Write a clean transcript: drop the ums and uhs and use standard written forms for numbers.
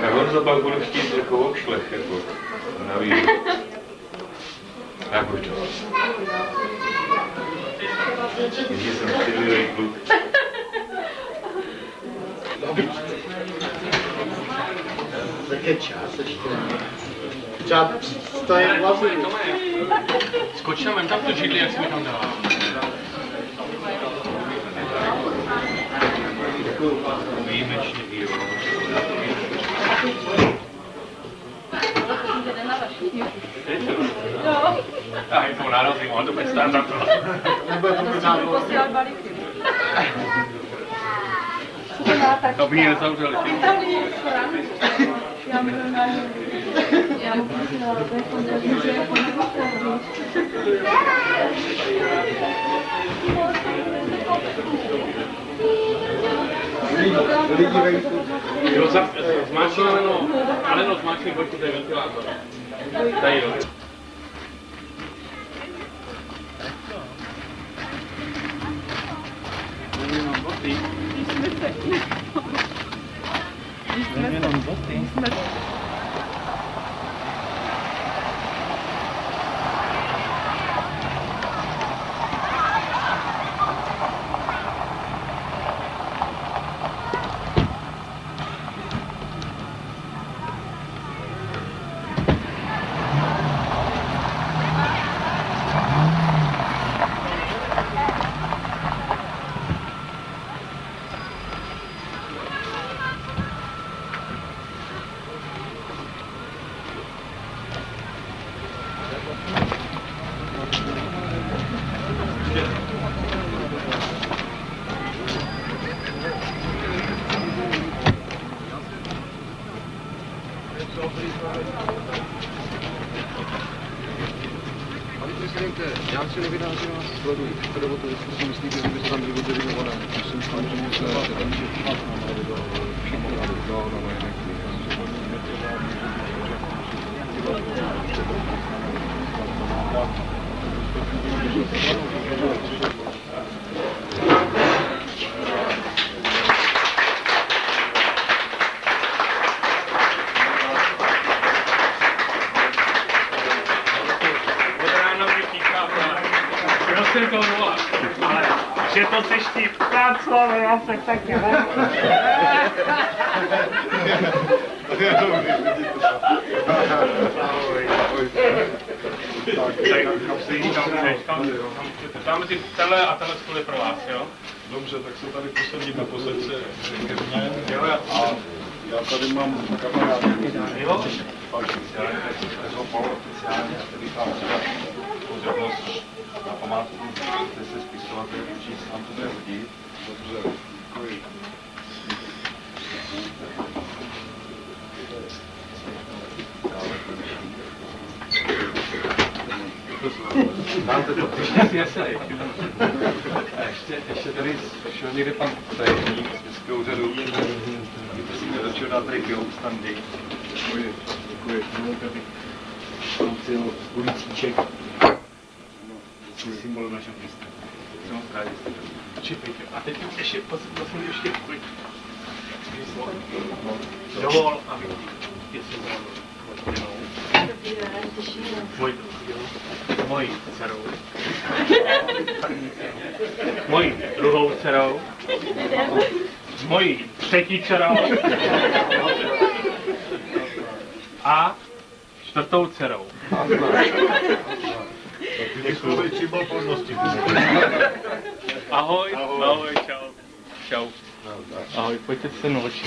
Tak on za pak bude chtít jako obšlech, jako na víru. Jak už to? Když jsem stylivý kluk. Tak je čas ještě. Třeba to je vlastně. Skoč tam, vem tam to židli, jak si mi tam dává. Výjimečně víru. A je to nárazím, ale to bude stát za to. Nebude to možná posílat balíky. To by ji nezavřeli. Já mu posílala, to je konzervní, že jako Jo, zmáčkni Aleno, zmáčkni Vojtu, to je ventilátor. Tady jo. jenom boty. Pane prezidente, já si nevydážím, že vás sleduji. V té dobu to si myslíte, že by se tam vyvodili nebo ne. Myslím, samozřejmě, že tam může přímo na majetek. Prostě to volá, ale že to seš ty Václave, já se taky ne. Tam mezi tenhle a tenhle stůl je pro vás, jo? Dobře, tak se tady posadím na pozici ke mně. A já tady mám kamarády. Jo? Pak speciálně, oficiálně, který tam třeba pozornost na památku, kde se spisovatel učí, se nám to bude hodit. Dobře, děkuji. Máte to ještě tady šel někde pan tajemník z městského úřadu. Kdybyste si mě začal dát tady pivo standy. Děkuji. Dovolte bych poucil ulicíček. Symbol našeho města. Jsem moc rád, že jste tady. Čipejte. A teď ještě, poslední ještě pojď. Dovol, abych jestli mojí dcerou, mojí druhou dcerou, mojí třetí dcerou a čtvrtou dcerou. Ahoj, ahoj, čau. Čau. Ahoj, pojďte se na oči.